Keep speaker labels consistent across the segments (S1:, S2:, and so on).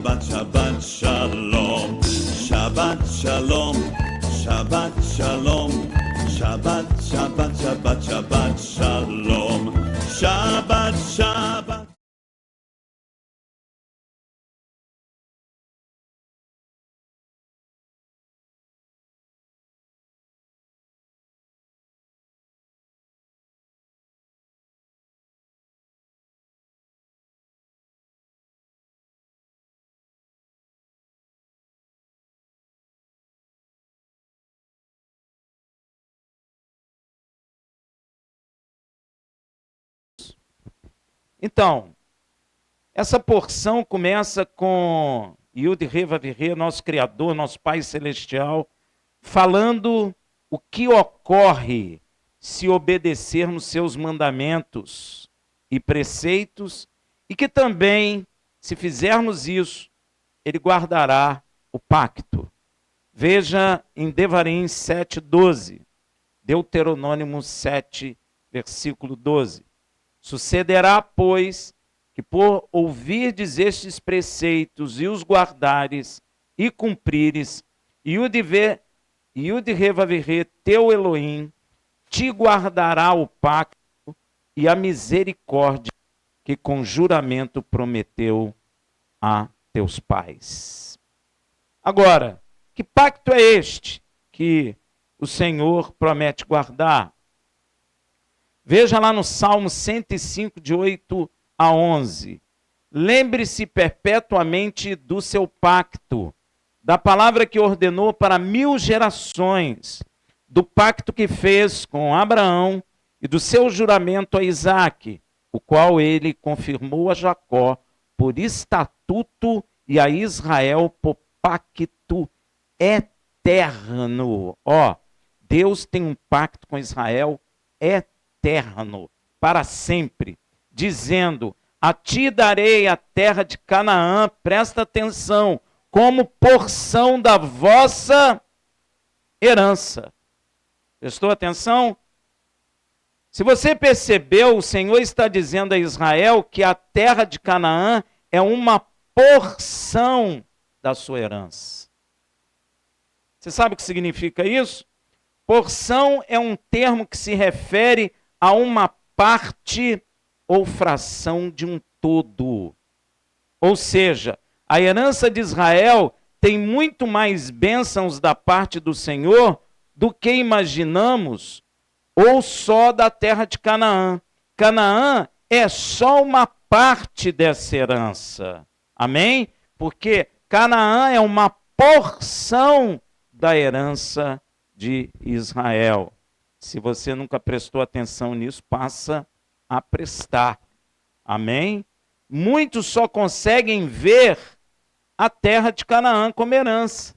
S1: Shabbat shalom, Shabbat shalom, Shabbat shalom, Shabbat, Shabbat, Shabbat, Shabbat shalom, Shabbat, Shabbat.
S2: Então, essa porção começa com Yud-Heh-Vav-Heh, nosso Criador, nosso Pai Celestial, falando o que ocorre se obedecermos seus mandamentos e preceitos, e que também, se fizermos isso, ele guardará o pacto. Veja em Devarim 7:12, Deuteronômio 7, versículo 12. Sucederá, pois, que por ouvirdes estes preceitos e os guardares e cumprires, Yud-Heh-Vav-Heh, teu Elohim, te guardará o pacto e a misericórdia que com juramento prometeu a teus pais. Agora, que pacto é este que o Senhor promete guardar? Veja lá no Salmo 105, de 8 a 11. Lembre-se perpetuamente do seu pacto, da palavra que ordenou para 1000 gerações, do pacto que fez com Abraão e do seu juramento a Isaque, o qual ele confirmou a Jacó por estatuto e a Israel por pacto eterno. Deus tem um pacto com Israel eterno, para sempre, dizendo: a ti darei a terra de Canaã, presta atenção, como porção da vossa herança. Prestou atenção? Se você percebeu, o Senhor está dizendo a Israel que a terra de Canaã é uma porção da sua herança. Você sabe o que significa isso? Porção é um termo que se refere a uma parte ou fração de um todo. Ou seja, a herança de Israel tem muito mais bênçãos da parte do Senhor do que imaginamos, ou só da terra de Canaã. Canaã é só uma parte dessa herança. Amém? Porque Canaã é uma porção da herança de Israel. Se você nunca prestou atenção nisso, passa a prestar. Amém? Muitos só conseguem ver a terra de Canaã como herança.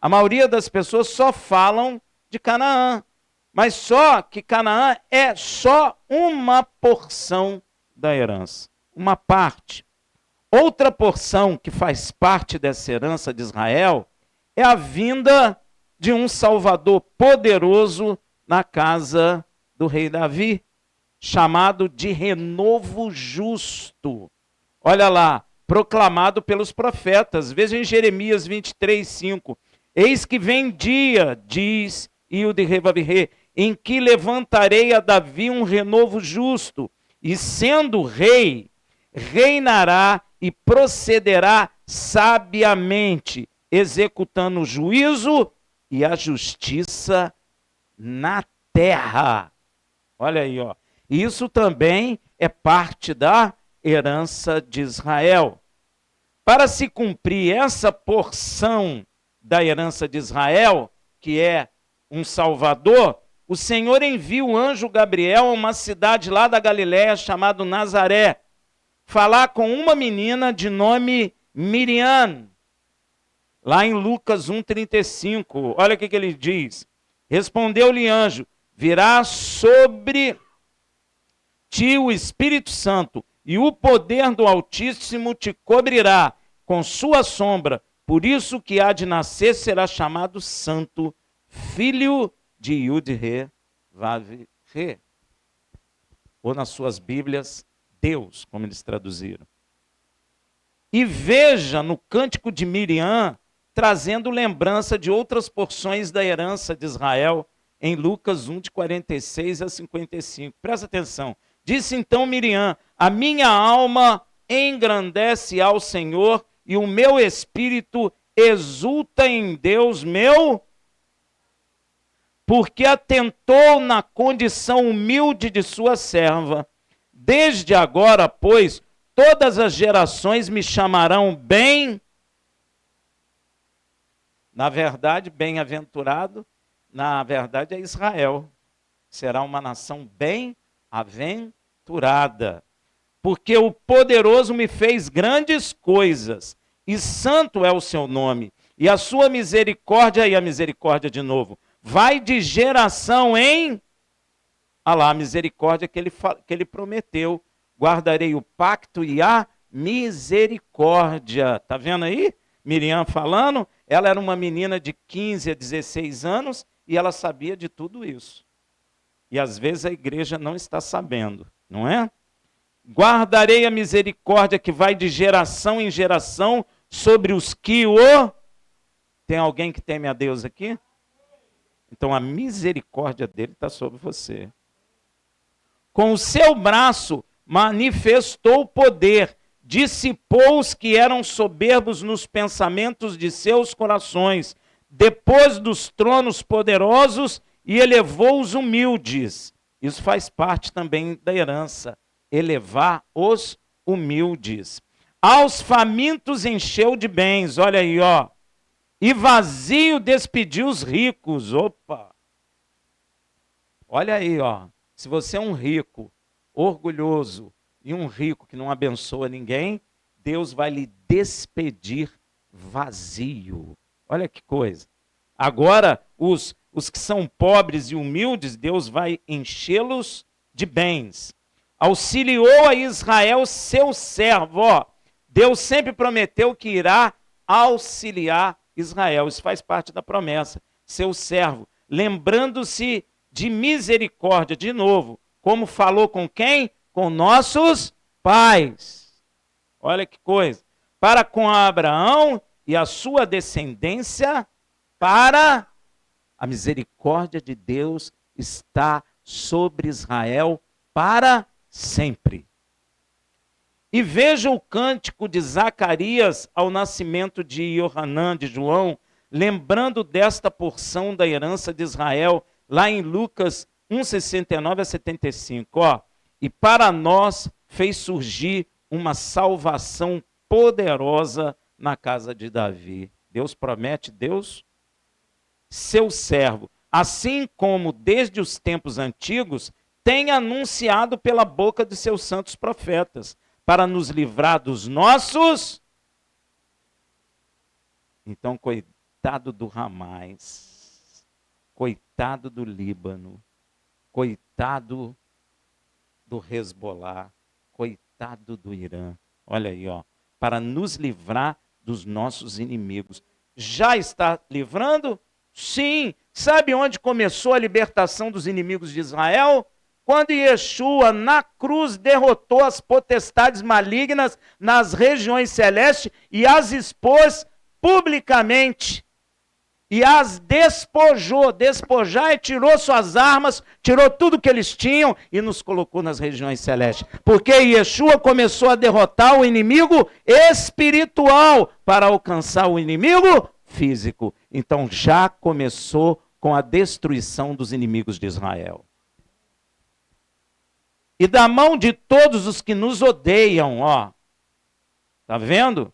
S2: A maioria das pessoas só falam de Canaã, mas só que Canaã é só uma porção da herança, uma parte. Outra porção que faz parte dessa herança de Israel é a vinda de um Salvador poderoso na casa do rei Davi, chamado de renovo justo. Olha lá, proclamado pelos profetas. Veja em Jeremias 23, 5. Eis que vem dia, diz Yud-Heh-Vav-Heh, em que levantarei a Davi um renovo justo, e sendo rei, reinará e procederá sabiamente, executando o juízo e a justiça na terra. Olha aí, Isso também é parte da herança de Israel. Para se cumprir essa porção da herança de Israel, que é um Salvador, o Senhor envia o anjo Gabriel a uma cidade lá da Galiléia chamada Nazaré, falar com uma menina de nome Miriam. Lá em Lucas 1,35, olha o que ele diz. Respondeu-lhe anjo: virá sobre ti o Espírito Santo, e o poder do Altíssimo te cobrirá com sua sombra. Por isso que há de nascer será chamado Santo, filho de Yud-Heh-Vav-Heh. Ou nas suas Bíblias, Deus, como eles traduziram. E veja no Cântico de Miriam, trazendo lembrança de outras porções da herança de Israel, em Lucas 1, de 46 a 55. Presta atenção. Disse então Miriam: a minha alma engrandece ao Senhor, e o meu espírito exulta em Deus meu, porque atentou na condição humilde de sua serva. Desde agora, pois, todas as gerações me chamarão bem. Na verdade, bem-aventurado, na verdade é Israel. Será uma nação bem-aventurada. Porque o poderoso me fez grandes coisas, e santo é o seu nome. E a sua misericórdia, e a misericórdia de novo, vai de geração em... Ah lá, a misericórdia que ele prometeu. Guardarei o pacto e a misericórdia. Está vendo aí? Miriam falando, ela era uma menina de 15 a 16 anos e ela sabia de tudo isso. E às vezes a igreja não está sabendo, não é? Guardarei a misericórdia que vai de geração em geração sobre os que o... Tem alguém que teme a Deus aqui? Então a misericórdia dele está sobre você. Com o seu braço manifestou poder, dissipou os que eram soberbos nos pensamentos de seus corações, depôs dos tronos poderosos e elevou os humildes. Isso faz parte também da herança, elevar os humildes. Aos famintos encheu de bens, olha aí, ó. E vazio despediu os ricos. Opa! Olha aí, ó. Se você é um rico, orgulhoso, e um rico que não abençoa ninguém, Deus vai lhe despedir vazio. Olha que coisa. Agora, os que são pobres e humildes, Deus vai enchê-los de bens. Auxiliou a Israel, seu servo. Ó, Deus sempre prometeu que irá auxiliar Israel. Isso faz parte da promessa. Seu servo. Lembrando-se de misericórdia, de novo. Como falou com quem? Com nossos pais. Olha que coisa. Para com Abraão e a sua descendência, para a misericórdia de Deus está sobre Israel para sempre. E veja o cântico de Zacarias ao nascimento de Iohanã, de João, lembrando desta porção da herança de Israel, lá em Lucas 1, 69 a 75. Ó, e para nós fez surgir uma salvação poderosa na casa de Davi. Deus promete, Deus, seu servo, assim como desde os tempos antigos, tem anunciado pela boca de seus santos profetas, para nos livrar dos nossos... Então, coitado do Ramais, coitado do Líbano, coitado do Hezbollah, coitado do Irã. Olha aí, ó, para nos livrar dos nossos inimigos. Já está livrando? Sim. Sabe onde começou a libertação dos inimigos de Israel? Quando Yeshua, na cruz, derrotou as potestades malignas nas regiões celestes e as expôs publicamente. E as despojou. Despojar é tirou suas armas, tirou tudo que eles tinham e nos colocou nas regiões celestes. Porque Yeshua começou a derrotar o inimigo espiritual para alcançar o inimigo físico. Então já começou com a destruição dos inimigos de Israel. E da mão de todos os que nos odeiam, ó. Tá vendo?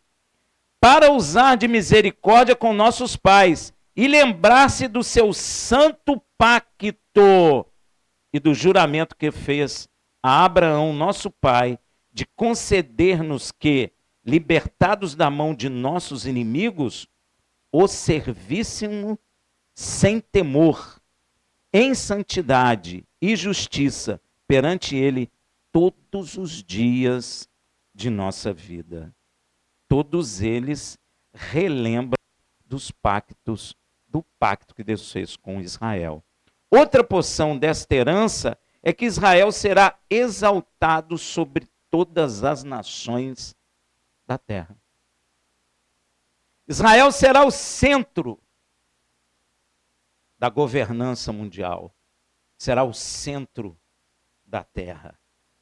S2: Para usar de misericórdia com nossos pais e lembrar-se do seu santo pacto e do juramento que fez a Abraão, nosso pai, de conceder-nos que, libertados da mão de nossos inimigos, o servíssemos sem temor, em santidade e justiça, perante ele todos os dias de nossa vida. Todos eles relembram dos pactos, do pacto que Deus fez com Israel. Outra porção desta herança é que Israel será exaltado sobre todas as nações da terra. Israel será o centro da governança mundial. Será o centro da terra.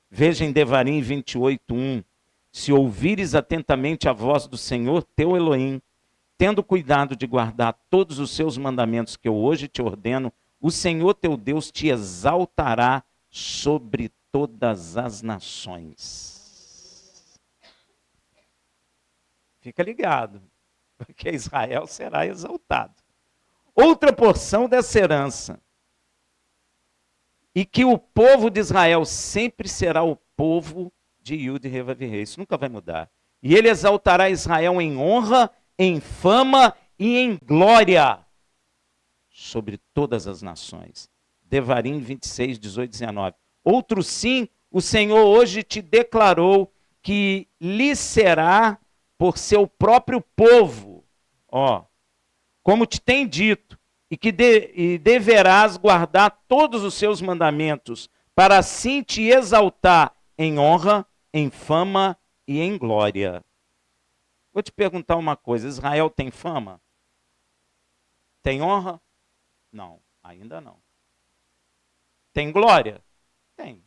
S2: Veja em Devarim 28:1. Se ouvires atentamente a voz do Senhor teu Elohim, tendo cuidado de guardar todos os seus mandamentos que eu hoje te ordeno, o Senhor teu Deus te exaltará sobre todas as nações. Fica ligado, porque Israel será exaltado. Outra porção dessa herança, e que o povo de Israel sempre será o povo de Yud e Revavirei. Isso nunca vai mudar. E ele exaltará Israel em honra, em fama e em glória sobre todas as nações. Devarim 26, 18, 19. Outro sim, o Senhor hoje te declarou que lhe será por seu próprio povo, como te tem dito, e que deverás guardar todos os seus mandamentos, para assim te exaltar em honra, em fama e em glória. Vou te perguntar uma coisa, Israel tem fama? Tem honra? Não, ainda não. Tem glória? Tem,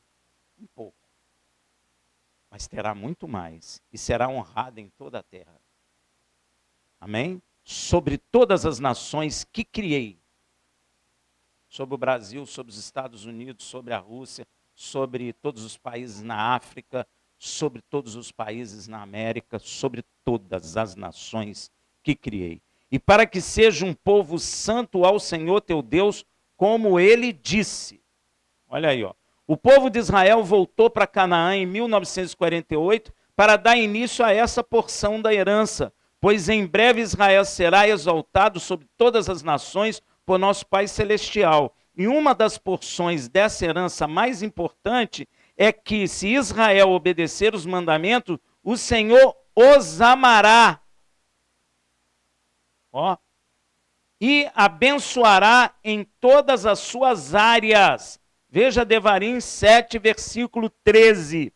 S2: um pouco. Mas terá muito mais, e será honrada em toda a terra. Amém? Sobre todas as nações que criei. Sobre o Brasil, sobre os Estados Unidos, sobre a Rússia, sobre todos os países na África, sobre todos os países na América, sobre todas as nações que criei. E para que seja um povo santo ao Senhor teu Deus, como ele disse. Olha aí, o povo de Israel voltou para Canaã em 1948 para dar início a essa porção da herança, pois em breve Israel será exaltado sobre todas as nações por nosso Pai Celestial. E uma das porções dessa herança mais importante é que, se Israel obedecer os mandamentos, o Senhor os amará. E abençoará em todas as suas áreas. Veja Devarim 7, versículo 13.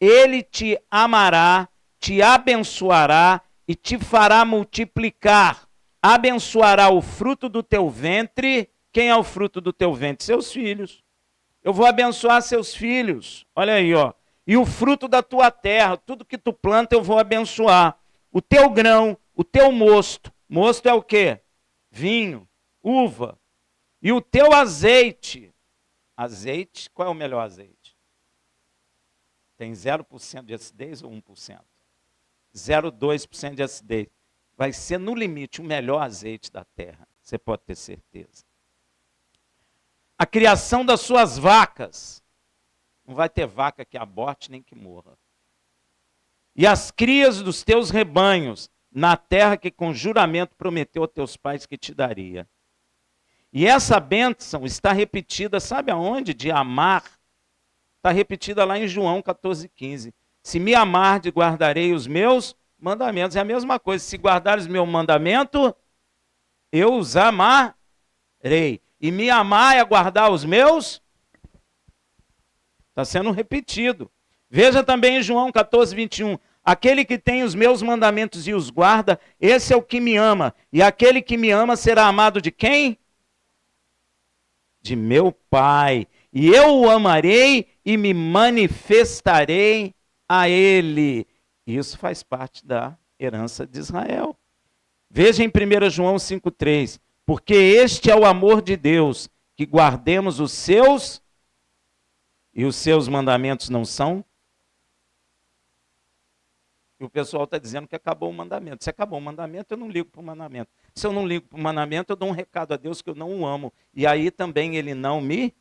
S2: Ele te amará, te abençoará e te fará multiplicar. Abençoará o fruto do teu ventre. Quem é o fruto do teu ventre? Seus filhos. Eu vou abençoar seus filhos. Olha aí, E o fruto da tua terra, tudo que tu planta eu vou abençoar. O teu grão, o teu mosto. Mosto é o quê? Vinho, uva. E o teu azeite. Azeite, qual é o melhor azeite? Tem 0% de acidez ou 1%? 0,2% de acidez. Vai ser, no limite, o melhor azeite da terra. Você pode ter certeza. A criação das suas vacas. Não vai ter vaca que aborte nem que morra. E as crias dos teus rebanhos, na terra que com juramento prometeu a teus pais que te daria. E essa bênção está repetida, sabe aonde? De amar. Está repetida lá em João 14,15. Se me amardes, guardarei os meus mandamentos. É a mesma coisa. Se guardares meu mandamento, eu os amarei. E me amar é guardar os meus. Está sendo repetido. Veja também em João 14:21. Aquele que tem os meus mandamentos e os guarda, esse é o que me ama. E aquele que me ama será amado de quem? De meu Pai. E eu o amarei e me manifestarei a ele. Isso faz parte da herança de Israel. Veja em 1 João 5,3. Porque este é o amor de Deus, que guardemos os seus, e os seus mandamentos não são. E o pessoal está dizendo que acabou o mandamento. Se acabou o mandamento, eu não ligo para o mandamento. Se eu não ligo para o mandamento, eu dou um recado a Deus que eu não o amo. E aí também ele não me...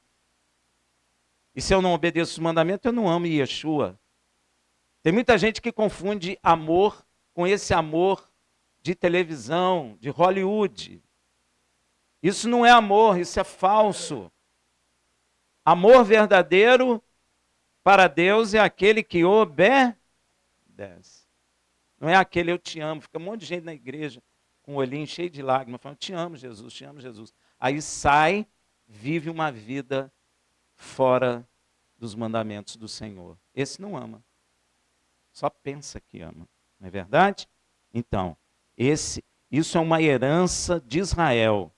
S2: E se eu não obedeço os mandamentos, eu não amo Yeshua. Tem muita gente que confunde amor com esse amor de televisão, de Hollywood. Isso não é amor, isso é falso. Amor verdadeiro para Deus é aquele que obedece. Não é aquele eu te amo. Fica um monte de gente na igreja com o olhinho cheio de lágrimas, falando, te amo, Jesus, te amo, Jesus. Aí sai, vive uma vida fora dos mandamentos do Senhor. Esse não ama. Só pensa que ama. Não é verdade? Então, esse Isso é uma herança de Israel.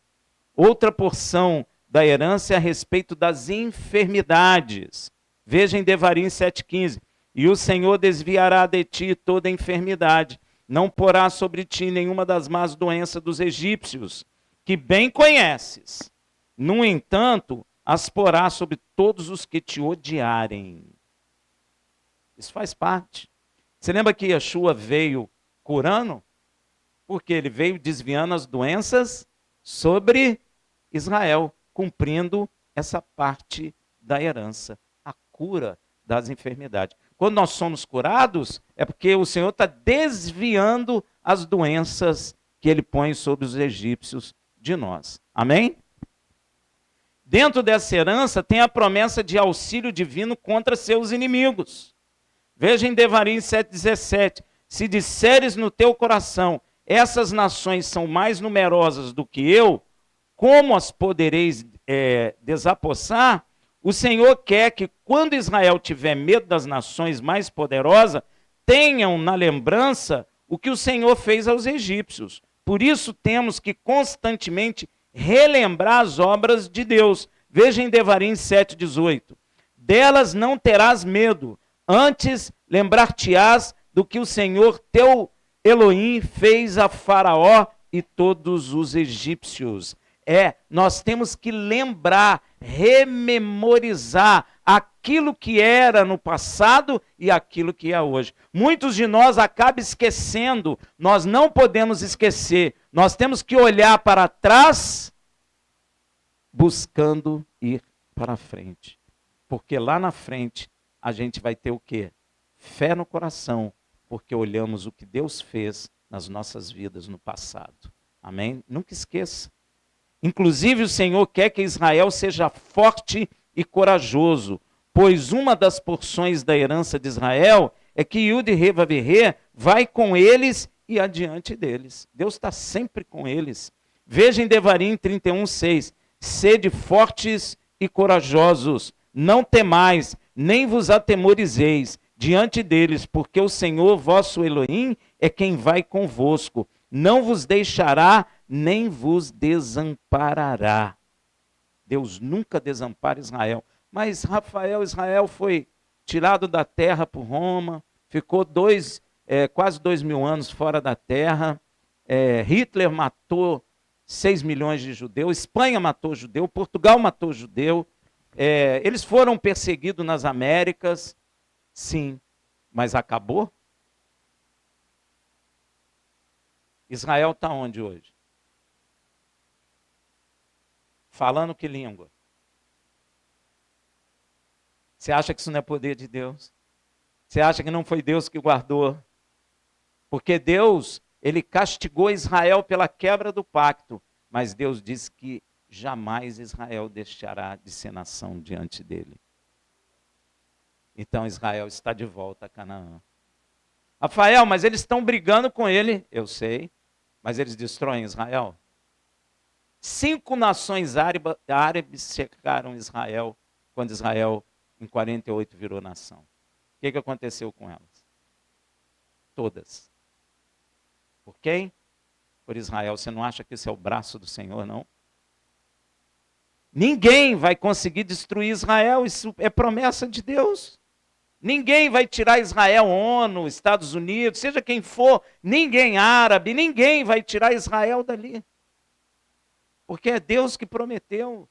S2: Outra porção da herança é a respeito das enfermidades. Veja em Devarim 7,15. E o Senhor desviará de ti toda enfermidade. Não porá sobre ti nenhuma das más doenças dos egípcios, que bem conheces. No entanto, as porá sobre todos os que te odiarem. Isso faz parte. Você lembra que Yeshua veio curando? Porque ele veio desviando as doenças sobre Israel, cumprindo essa parte da herança, a cura das enfermidades. Quando nós somos curados, é porque o Senhor está desviando as doenças que ele põe sobre os egípcios de nós. Amém? Dentro dessa herança tem a promessa de auxílio divino contra seus inimigos. Veja em Devarim 7,17. Se disseres no teu coração, essas nações são mais numerosas do que eu, como as podereis desapossar? O Senhor quer que quando Israel tiver medo das nações mais poderosas, tenham na lembrança o que o Senhor fez aos egípcios. Por isso temos que constantemente relembrar as obras de Deus. Veja em Devarim 7,18. Delas não terás medo, antes lembrar-te-ás do que o Senhor teu Elohim fez a Faraó e todos os egípcios. Nós temos que lembrar, rememorizar aquilo que era no passado e aquilo que é hoje. Muitos de nós acabam esquecendo, nós não podemos esquecer, nós temos que olhar para trás, buscando ir para frente. Porque lá na frente a gente vai ter o quê? Fé no coração, porque olhamos o que Deus fez nas nossas vidas no passado. Amém? Nunca esqueça. Inclusive, o Senhor quer que Israel seja forte e corajoso, pois uma das porções da herança de Israel é que Yud-Heh-Vav-Heh vai com eles e adiante deles. Deus está sempre com eles. Veja em Devarim 31,6. Sede fortes e corajosos, não temais, nem vos atemorizeis diante deles, porque o Senhor vosso Elohim é quem vai convosco. Não vos deixará, nem vos desamparará. Deus nunca desampara Israel. Mas, Rafael, Israel foi tirado da terra por Roma, ficou quase 2.000 anos fora da terra. Hitler matou 6 milhões de judeus, Espanha matou judeu, Portugal matou judeu. Eles foram perseguidos nas Américas, sim, mas acabou? Israel está onde hoje? Falando que língua? Você acha que isso não é poder de Deus? Você acha que não foi Deus que guardou? Porque Deus, ele castigou Israel pela quebra do pacto, mas Deus disse que jamais Israel deixará de ser nação diante dele. Então Israel está de volta a Canaã. Rafael, mas eles estão brigando com ele. Eu sei, mas eles destroem Israel. 5 nações árabes cercaram Israel, quando Israel, em 48, virou nação. O que aconteceu com elas? Todas. Por quem? Por Israel. Você não acha que esse é o braço do Senhor, não? Ninguém vai conseguir destruir Israel, isso é promessa de Deus. Ninguém vai tirar Israel, ONU, Estados Unidos, seja quem for, ninguém árabe, ninguém vai tirar Israel dali. Porque é Deus que prometeu.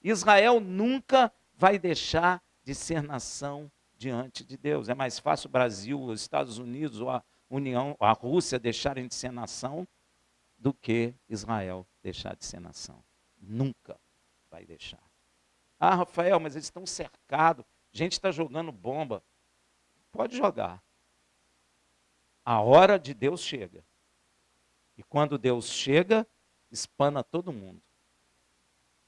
S2: Israel nunca vai deixar de ser nação diante de Deus. É mais fácil o Brasil, os Estados Unidos, ou a União, a Rússia deixarem de ser nação do que Israel deixar de ser nação. Nunca vai deixar. Ah, Rafael, mas eles estão cercados. Gente está jogando bomba. Pode jogar. A hora de Deus chega. E quando Deus chega, espana todo mundo.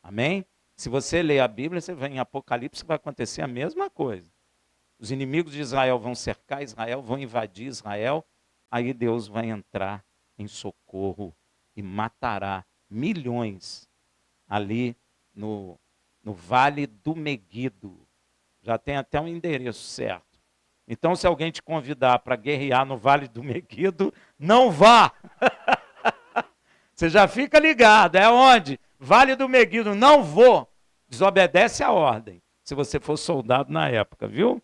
S2: Amém? Se você ler a Bíblia, você vai em Apocalipse, vai acontecer a mesma coisa. Os inimigos de Israel vão cercar Israel, vão invadir Israel, aí Deus vai entrar em socorro e matará milhões ali no Vale do Meguido. Já tem até um endereço certo. Então, se alguém te convidar para guerrear no Vale do Meguido, não vá! Você já fica ligado. É onde? Vale do Meguido. Não vou. Desobedece a ordem. Se você for soldado na época, viu?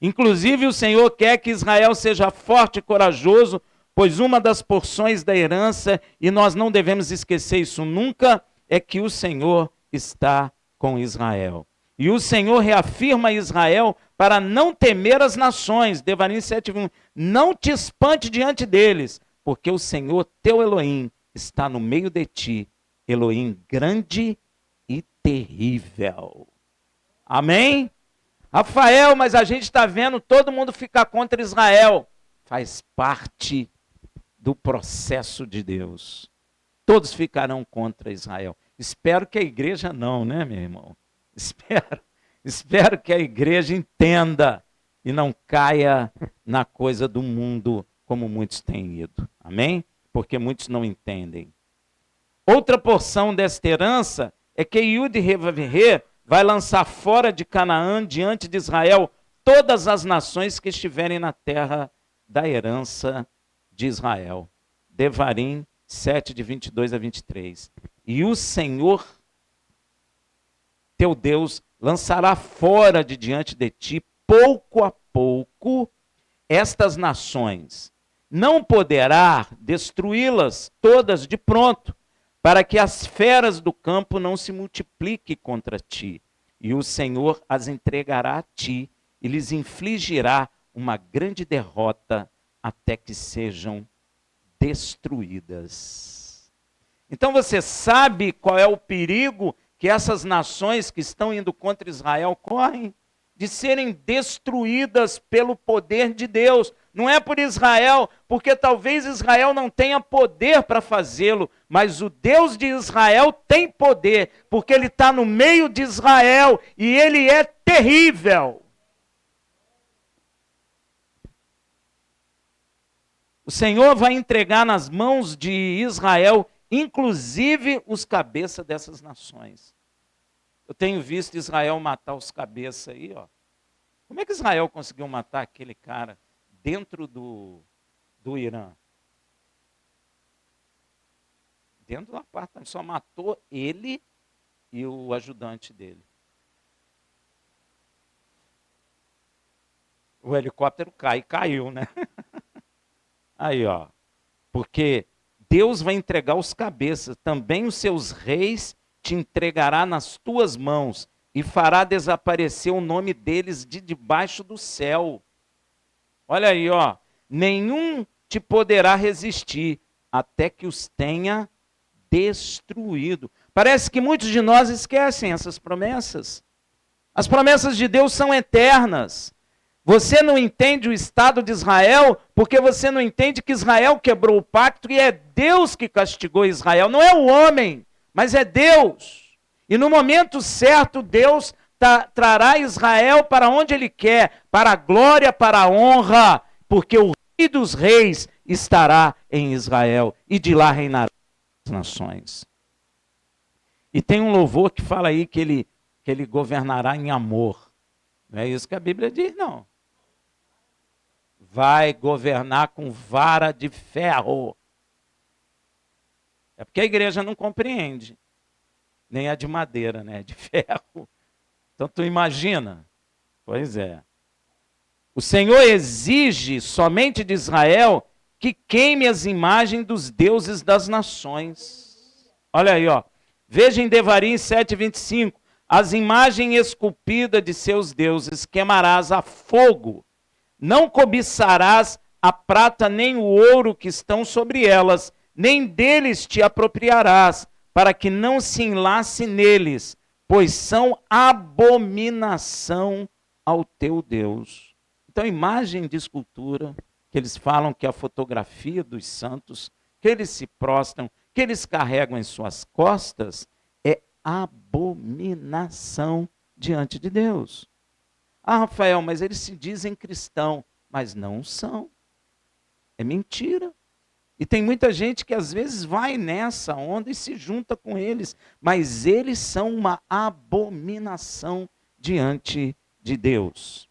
S2: Inclusive, o Senhor quer que Israel seja forte e corajoso, pois uma das porções da herança, e nós não devemos esquecer isso nunca, é que o Senhor está com Israel. E o Senhor reafirma a Israel para não temer as nações. Devarim 7:1. Não te espante diante deles, porque o Senhor teu Elohim está no meio de ti, Elohim grande e terrível. Amém? Rafael, mas a gente está vendo todo mundo ficar contra Israel. Faz parte do processo de Deus. Todos ficarão contra Israel. Espero que a igreja não, né, meu irmão? Espero que a igreja entenda e não caia na coisa do mundo como muitos têm ido. Amém? Porque muitos não entendem. Outra porção desta herança é que Yud-Heh-Vav-Heh vai lançar fora de Canaã, diante de Israel, todas as nações que estiverem na terra da herança de Israel. Devarim 7, de 22 a 23. E o Senhor, teu Deus, lançará fora de diante de ti, pouco a pouco, estas nações. Não poderá destruí-las todas de pronto, para que as feras do campo não se multipliquem contra ti. E o Senhor as entregará a ti, e lhes infligirá uma grande derrota, até que sejam destruídas. Então você sabe qual é o perigo que essas nações que estão indo contra Israel correm? De serem destruídas pelo poder de Deus. Não é por Israel, porque talvez Israel não tenha poder para fazê-lo, mas o Deus de Israel tem poder, porque ele está no meio de Israel e ele é terrível. O Senhor vai entregar nas mãos de Israel, inclusive os cabeças dessas nações. Eu tenho visto Israel matar os cabeças aí, ó. Como é que Israel conseguiu matar aquele cara dentro do Irã? Dentro do apartamento. Só matou ele e o ajudante dele. O helicóptero caiu, né? Aí, ó. Porque Deus vai entregar os cabeças. Também os seus reis te entregará nas tuas mãos e fará desaparecer o nome deles de debaixo do céu. Olha aí, ó. Nenhum te poderá resistir até que os tenha destruído. Parece que muitos de nós esquecem essas promessas. As promessas de Deus são eternas. Você não entende o estado de Israel porque você não entende que Israel quebrou o pacto e é Deus que castigou Israel. Não é o homem, mas é Deus. E no momento certo, Deus trará Israel para onde Ele quer, para a glória, para a honra, porque o Rei dos Reis estará em Israel e de lá reinará as nações. E tem um louvor que fala aí que ele governará em amor. Não é isso que a Bíblia diz, não. Vai governar com vara de ferro. É porque a igreja não compreende. Nem a de madeira, né? De ferro. Então tu imagina? Pois é. O Senhor exige somente de Israel que queime as imagens dos deuses das nações. Olha aí, ó. Veja em Devarim 7:25. As imagens esculpidas de seus deuses queimarás a fogo. Não cobiçarás a prata nem o ouro que estão sobre elas, nem deles te apropriarás, para que não se enlace neles, pois são abominação ao teu Deus. Então, imagem de escultura, que eles falam que é a fotografia dos santos, que eles se prostram, que eles carregam em suas costas, é abominação diante de Deus. Ah, Rafael, mas eles se dizem cristão, mas não são. É mentira. E tem muita gente que às vezes vai nessa onda e se junta com eles, mas eles são uma abominação diante de Deus.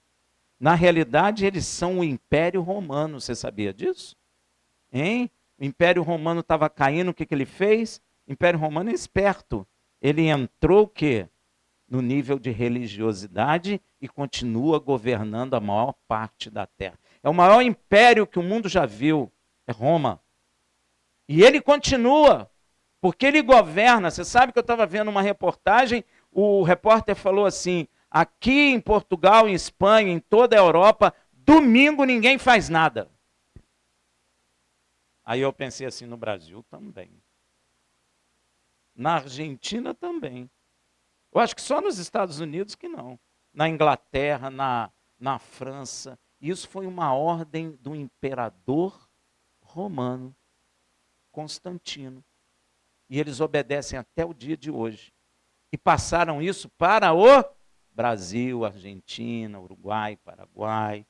S2: Na realidade, eles são o Império Romano, você sabia disso? Hein? o Império Romano estava caindo, o que ele fez? O Império Romano é esperto. Ele entrou o quê? No nível de religiosidade e continua governando a maior parte da terra. É o maior império que o mundo já viu, é Roma. E ele continua, porque ele governa. Você sabe que eu estava vendo uma reportagem, o repórter falou assim, aqui em Portugal, em Espanha, em toda a Europa, domingo ninguém faz nada. Aí eu pensei assim, no Brasil também. Na Argentina também. Eu acho que só nos Estados Unidos que não. Na Inglaterra, na França. Isso foi uma ordem do imperador romano, Constantino. E eles obedecem até o dia de hoje. E passaram isso para o Brasil, Argentina, Uruguai, Paraguai.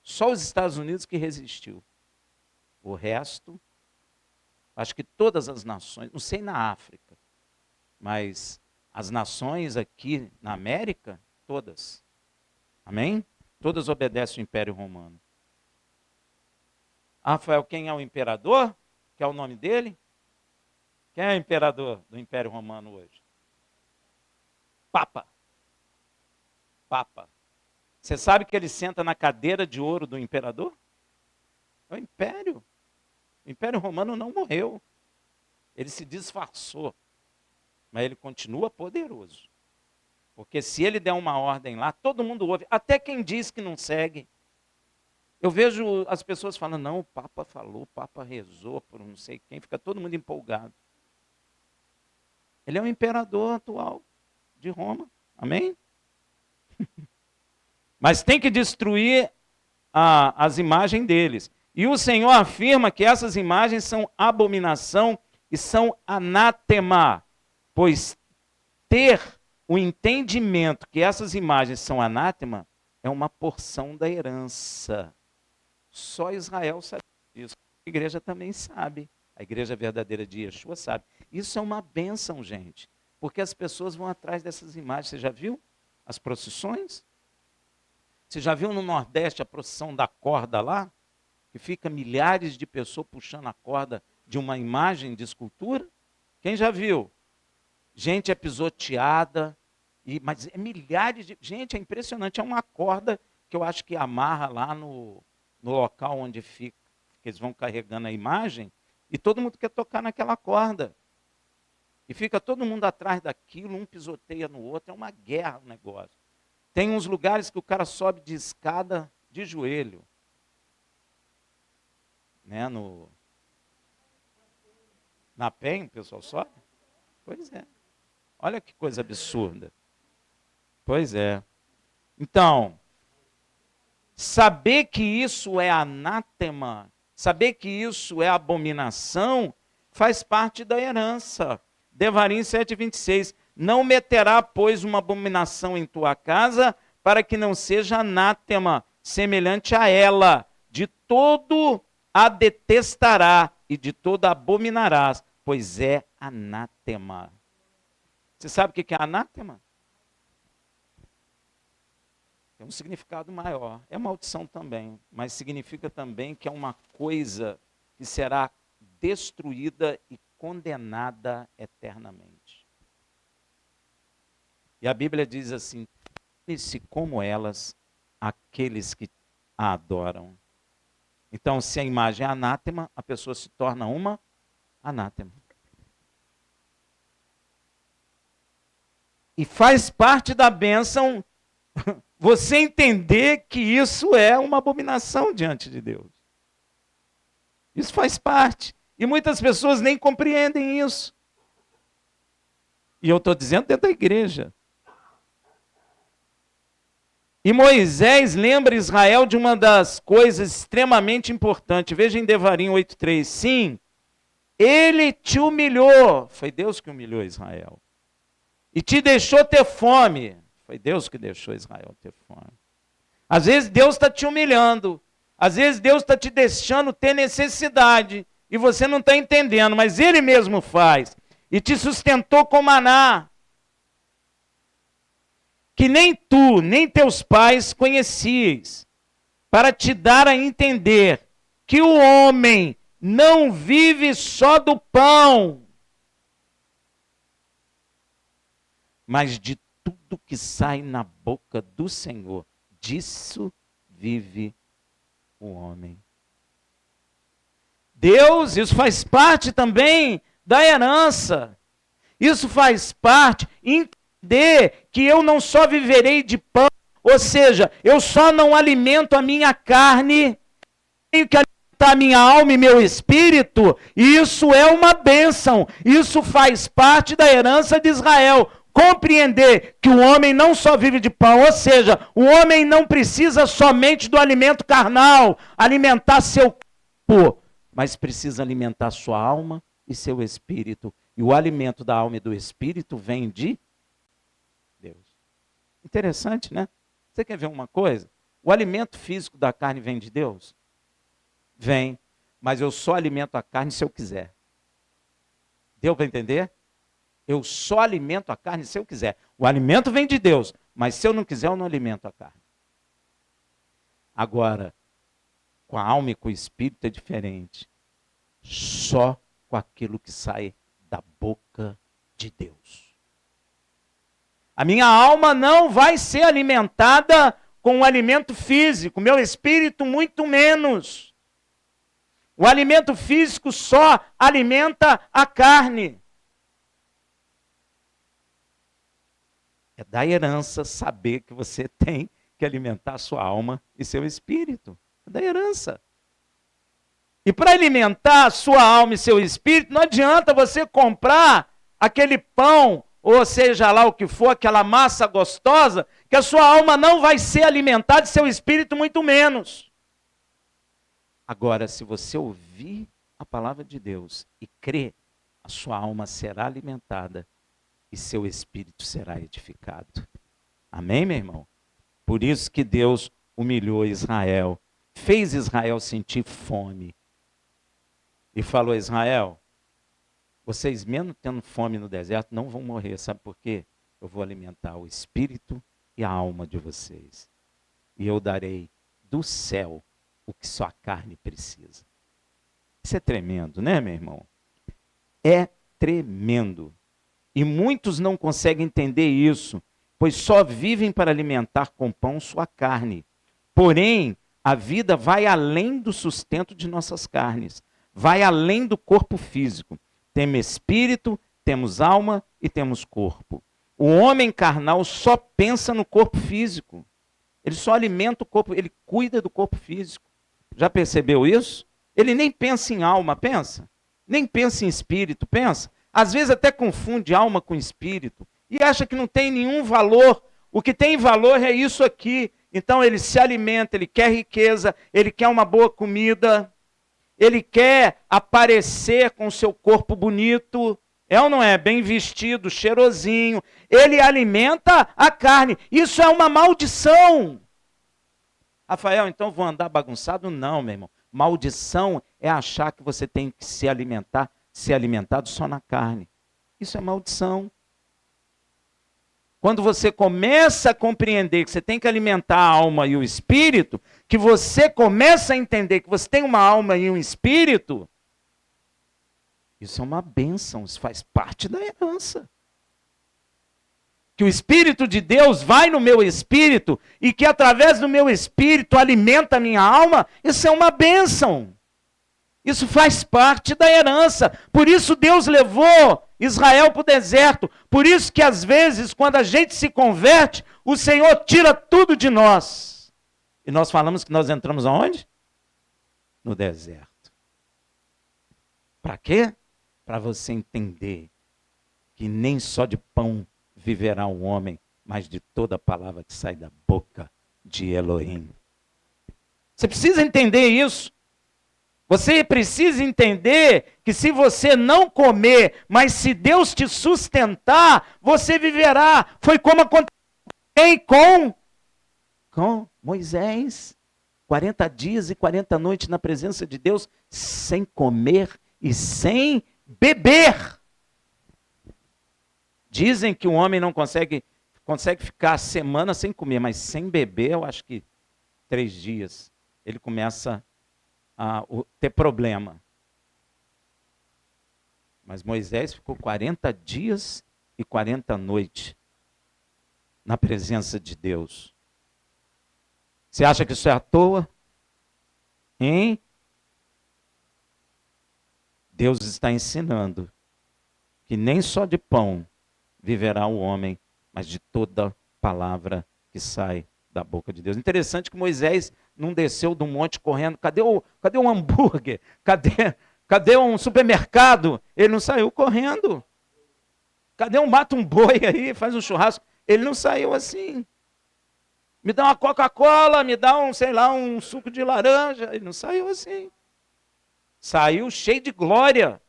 S2: Só os Estados Unidos que resistiu. O resto, acho que todas as nações, não sei na África, mas as nações aqui na América, todas. Amém? Todas obedecem ao Império Romano. Rafael, quem é o imperador? Que é o nome dele? Quem é o imperador do Império Romano hoje? Papa. Papa. Você sabe que ele senta na cadeira de ouro do imperador? É o império. O Império Romano não morreu. Ele se disfarçou. Mas ele continua poderoso. Porque se ele der uma ordem lá, todo mundo ouve. Até quem diz que não segue. Eu vejo as pessoas falando, não, o Papa falou, o Papa rezou por não sei quem. Fica todo mundo empolgado. Ele é o imperador atual de Roma. Amém? Mas tem que destruir as imagens deles. E o Senhor afirma que essas imagens são abominação e são anátema. Pois ter o entendimento que essas imagens são anátema é uma porção da herança. Só Israel sabe disso. A igreja também sabe. A igreja verdadeira de Yeshua sabe. Isso é uma bênção, gente. Porque as pessoas vão atrás dessas imagens. Você já viu as procissões? Você já viu no Nordeste a procissão da corda lá? Que fica milhares de pessoas puxando a corda de uma imagem de escultura? Quem já viu? Gente é pisoteada, mas é milhares de... Gente, é impressionante, é uma corda que eu acho que amarra lá no local onde fica, que eles vão carregando a imagem, e todo mundo quer tocar naquela corda. E fica todo mundo atrás daquilo, um pisoteia no outro, é uma guerra o negócio. Tem uns lugares que o cara sobe de escada de joelho. Né, na PEN, o pessoal sobe? Pois é. Olha que coisa absurda. Pois é. Então, saber que isso é anátema, saber que isso é abominação, faz parte da herança. Devarim 7,26. Não meterá, pois, uma abominação em tua casa, para que não seja anátema, semelhante a ela. De todo a detestará, e de todo a abominarás, pois é anátema. Você sabe o que é anátema? Tem um significado maior. É maldição também, mas significa também que é uma coisa que será destruída e condenada eternamente. E a Bíblia diz assim, torne-se como elas, aqueles que a adoram. Então, se a imagem é anátema, a pessoa se torna uma anátema. E faz parte da bênção você entender que isso é uma abominação diante de Deus. Isso faz parte. E muitas pessoas nem compreendem isso. E eu estou dizendo dentro da igreja. E Moisés lembra Israel de uma das coisas extremamente importantes. Veja em Devarim 8,3. Sim, ele te humilhou. Foi Deus que humilhou Israel. E te deixou ter fome. Foi Deus que deixou Israel ter fome. Às vezes Deus está te humilhando. Às vezes Deus está te deixando ter necessidade. E você não está entendendo, mas Ele mesmo faz. E te sustentou com maná. Que nem tu, nem teus pais conhecias. Para te dar a entender que o homem não vive só do pão, mas de tudo que sai na boca do Senhor. Disso vive o homem. Deus, isso faz parte também da herança. Isso faz parte, entender que eu não só viverei de pão, ou seja, eu só não alimento a minha carne, tenho que alimentar a minha alma e meu espírito, e isso é uma bênção, isso faz parte da herança de Israel. Compreender que o homem não só vive de pão, ou seja, o homem não precisa somente do alimento carnal, alimentar seu corpo, mas precisa alimentar sua alma e seu espírito. E o alimento da alma e do espírito vem de Deus. Interessante, né? Você quer ver uma coisa? O alimento físico da carne vem de Deus? Vem, mas eu só alimento a carne se eu quiser. Deu para entender? Eu só alimento a carne se eu quiser. O alimento vem de Deus, mas se eu não quiser, eu não alimento a carne. Agora, com a alma e com o espírito é diferente. Só com aquilo que sai da boca de Deus. A minha alma não vai ser alimentada com o alimento físico, meu espírito muito menos. O alimento físico só alimenta a carne. É da herança saber que você tem que alimentar a sua alma e seu espírito. É da herança. E para alimentar a sua alma e seu espírito, não adianta você comprar aquele pão, ou seja lá o que for, aquela massa gostosa, que a sua alma não vai ser alimentada e seu espírito muito menos. Agora, se você ouvir a palavra de Deus e crer, a sua alma será alimentada e seu espírito será edificado. Amém, meu irmão? Por isso que Deus humilhou Israel, fez Israel sentir fome. E falou a Israel, vocês mesmo tendo fome no deserto não vão morrer, sabe por quê? Eu vou alimentar o espírito e a alma de vocês. E eu darei do céu o que só a carne precisa. Isso é tremendo, né, meu irmão? É tremendo. E muitos não conseguem entender isso, pois só vivem para alimentar com pão sua carne. Porém, a vida vai além do sustento de nossas carnes, vai além do corpo físico. Temos espírito, temos alma e temos corpo. O homem carnal só pensa no corpo físico. Ele só alimenta o corpo, ele cuida do corpo físico. Já percebeu isso? Ele nem pensa em alma, pensa? Nem pensa em espírito, pensa? Às vezes até confunde alma com espírito e acha que não tem nenhum valor. O que tem valor é isso aqui. Então ele se alimenta, ele quer riqueza, ele quer uma boa comida, ele quer aparecer com o seu corpo bonito, é ou não é? Bem vestido, cheirosinho. Ele alimenta a carne. Isso é uma maldição. Rafael, então vou andar bagunçado? Não, meu irmão. Maldição é achar que você tem que se alimentar, ser alimentado só na carne. Isso é maldição. Quando você começa a compreender que você tem que alimentar a alma e o espírito, que você começa a entender que você tem uma alma e um espírito, isso é uma bênção, isso faz parte da herança. Que o Espírito de Deus vai no meu espírito e que através do meu espírito alimenta a minha alma, isso é uma bênção. Isso faz parte da herança. Por isso Deus levou Israel para o deserto. Por isso que às vezes, quando a gente se converte, o Senhor tira tudo de nós. E nós falamos que nós entramos aonde? No deserto. Para quê? Para você entender que nem só de pão viverá o homem, mas de toda palavra que sai da boca de Elohim. Você precisa entender isso. Você precisa entender que se você não comer, mas se Deus te sustentar, você viverá. Foi como aconteceu com Moisés. 40 dias e 40 noites na presença de Deus, sem comer e sem beber. Dizem que o homem não consegue ficar semana sem comer, mas sem beber, eu acho que 3 dias, ele começa a ter problema. Mas Moisés ficou 40 dias e 40 noites na presença de Deus. Você acha que isso é à toa? Hein? Deus está ensinando que nem só de pão viverá o homem, mas de toda palavra que sai da boca de Deus. Interessante que Moisés não desceu do monte correndo. Cadê o hambúrguer? Cadê um supermercado? Ele não saiu correndo. Cadê mata um boi aí, faz um churrasco? Ele não saiu assim. Me dá uma Coca-Cola, me dá um suco de laranja. Ele não saiu assim. Saiu cheio de glória.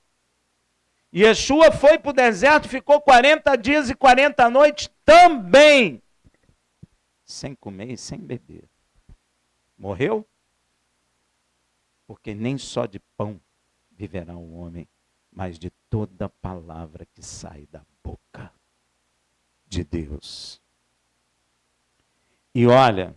S2: E Yeshua foi para o deserto, ficou 40 dias e 40 noites também, sem comer e sem beber. Morreu? Porque nem só de pão viverá o homem, mas de toda palavra que sai da boca de Deus. E olha,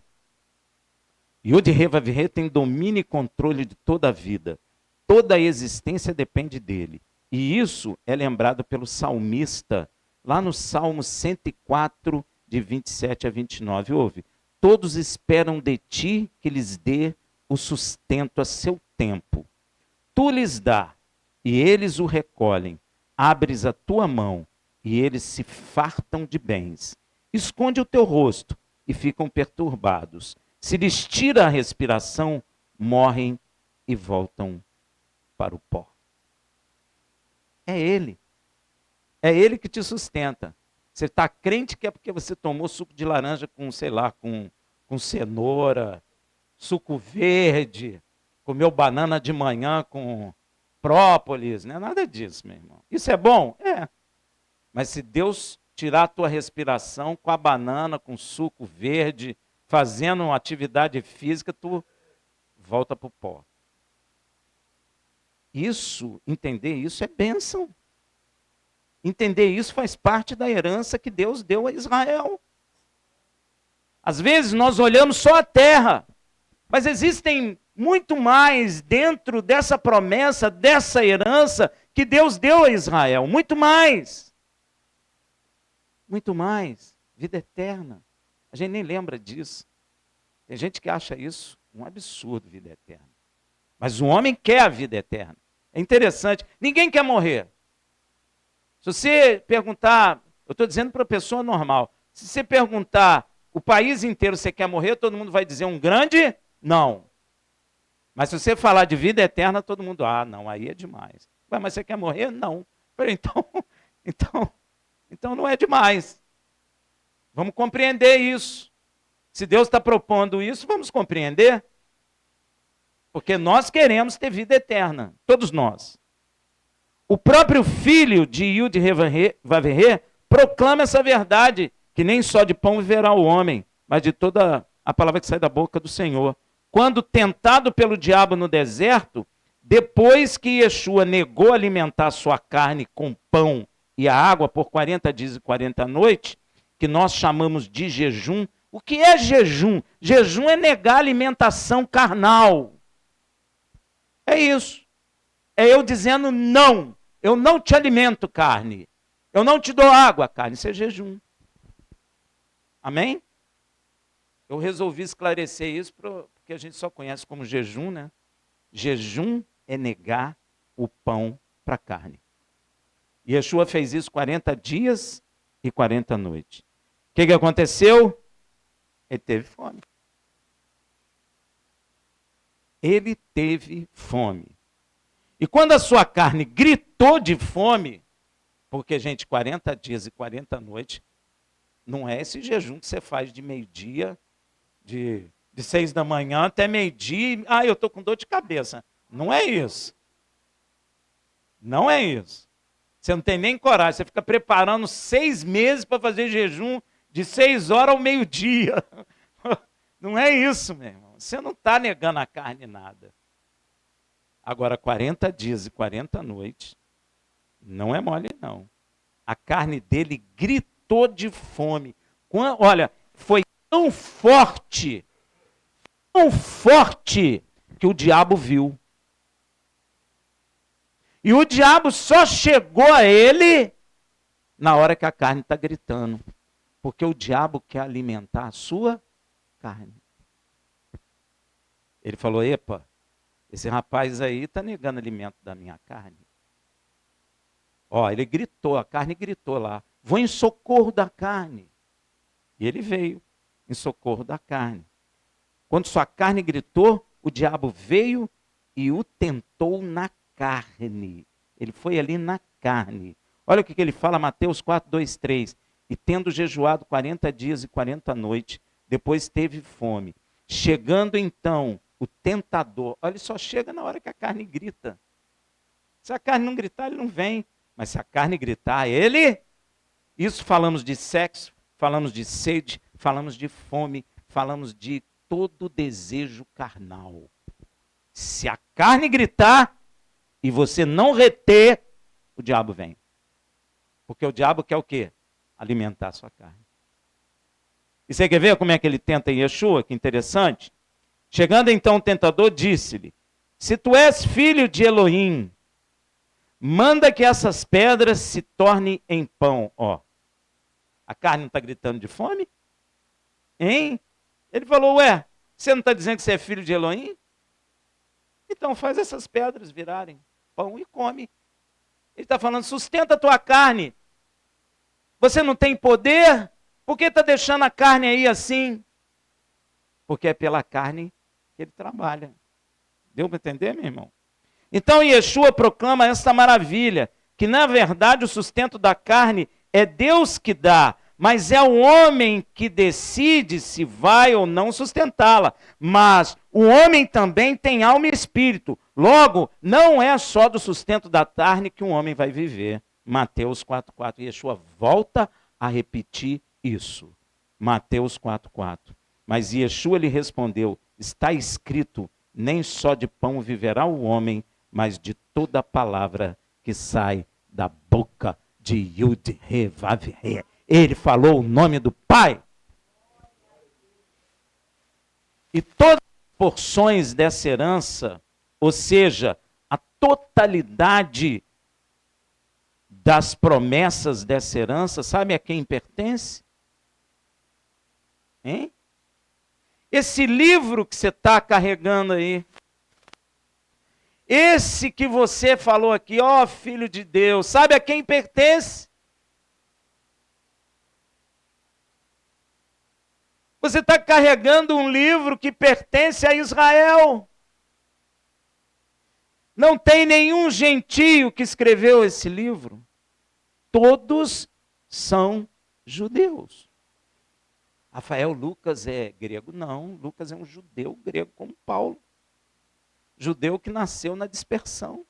S2: Yud-Heh-Vav-Heh tem domínio e controle de toda a vida. Toda a existência depende dele. E isso é lembrado pelo salmista, lá no Salmo 104, de 27 a 29. Ouve: todos esperam de ti que lhes dê o sustento a seu tempo. Tu lhes dá, e eles o recolhem. Abres a tua mão, e eles se fartam de bens. Esconde o teu rosto, e ficam perturbados. Se lhes tira a respiração, morrem e voltam para o pó. É Ele. É Ele que te sustenta. Você está crente que é porque você tomou suco de laranja com, sei lá, com cenoura, suco verde, comeu banana de manhã com própolis, não é nada disso, meu irmão. Isso é bom? É. Mas se Deus tirar a tua respiração com a banana, com suco verde, fazendo uma atividade física, tu volta para o pó. Isso, entender isso é bênção. Entender isso faz parte da herança que Deus deu a Israel. Às vezes nós olhamos só a terra, mas existem muito mais dentro dessa promessa, dessa herança que Deus deu a Israel. Muito mais. Muito mais. Vida eterna. A gente nem lembra disso. Tem gente que acha isso um absurdo, vida eterna. Mas o homem quer a vida eterna. É interessante. Ninguém quer morrer. Se você perguntar, eu estou dizendo para a pessoa normal, se você perguntar o país inteiro, você quer morrer, todo mundo vai dizer um grande não. Mas se você falar de vida eterna, todo mundo, não, aí é demais. Mas você quer morrer? Não. Falei, então não é demais. Vamos compreender isso. Se Deus está propondo isso, vamos compreender. Porque nós queremos ter vida eterna, todos nós. O próprio filho de Yud-Heh-Vav-Heh proclama essa verdade, que nem só de pão viverá o homem, mas de toda a palavra que sai da boca do Senhor. Quando tentado pelo diabo no deserto, depois que Yeshua negou alimentar sua carne com pão e a água por 40 dias e 40 noites, que nós chamamos de jejum. O que é jejum? Jejum é negar alimentação carnal. É isso. É eu dizendo não. Eu não te alimento, carne. Eu não te dou água, carne. Isso é jejum. Amém? Eu resolvi esclarecer isso porque a gente só conhece como jejum, né? Jejum é negar o pão para a carne. E Yeshua fez isso 40 dias e 40 noites. O que aconteceu? Ele teve fome. Ele teve fome. E quando a sua carne gritou de fome, porque, gente, 40 dias e 40 noites, não é esse jejum que você faz de meio-dia, de 6 da manhã até meio-dia, eu estou com dor de cabeça. Não é isso. Não é isso. Você não tem nem coragem, você fica preparando 6 meses para fazer jejum de 6 horas ao meio-dia. Não é isso, meu irmão. Você não está negando a carne nada. Agora, 40 dias e 40 noites, não é mole, não. A carne dele gritou de fome. Olha, foi tão forte, que o diabo viu. E o diabo só chegou a ele na hora que a carne está gritando. Porque o diabo quer alimentar a sua carne. Ele falou, epa, esse rapaz aí está negando alimento da minha carne. Ó, ele gritou, a carne gritou lá, vou em socorro da carne. E ele veio em socorro da carne. Quando sua carne gritou, o diabo veio e o tentou na carne. Ele foi ali na carne. Olha o que ele fala, Mateus 4, 2, 3. E tendo jejuado 40 dias e 40 noites, depois teve fome. Chegando então o tentador, olha, ele só chega na hora que a carne grita. Se a carne não gritar, ele não vem. Mas se a carne gritar, ele... Isso falamos de sexo, falamos de sede, falamos de fome, falamos de todo desejo carnal. Se a carne gritar e você não reter, o diabo vem. Porque o diabo quer o quê? Alimentar a sua carne. E você quer ver como é que ele tenta em Yeshua? Que interessante. Chegando então o tentador, disse-lhe, se tu és filho de Elohim, manda que essas pedras se tornem em pão. Ó, a carne não está gritando de fome? Hein? Ele falou, ué, você não está dizendo que você é filho de Elohim? Então faz essas pedras virarem pão e come. Ele está falando, sustenta a tua carne. Você não tem poder? Por que está deixando a carne aí assim? Porque é pela carne que ele trabalha. Deu para entender, meu irmão? Então Yeshua proclama essa maravilha, que na verdade o sustento da carne é Deus que dá, mas é o homem que decide se vai ou não sustentá-la. Mas o homem também tem alma e espírito. Logo, não é só do sustento da carne que um homem vai viver. Mateus 4,4. Yeshua volta a repetir isso. Mateus 4,4. Mas Yeshua lhe respondeu, está escrito, nem só de pão viverá o homem, mas de toda palavra que sai da boca de Yud-He-Vav-He. Ele falou o nome do Pai. E todas as porções dessa herança, ou seja, a totalidade das promessas dessa herança, sabe a quem pertence? Hein? Esse livro que você está carregando aí, esse que você falou aqui, ó Filho de Deus, sabe a quem pertence? Você está carregando um livro que pertence a Israel. Não tem nenhum gentio que escreveu esse livro. Todos são judeus. Rafael, Lucas é grego? Não, Lucas é um judeu grego como Paulo. Judeu que nasceu na dispersão.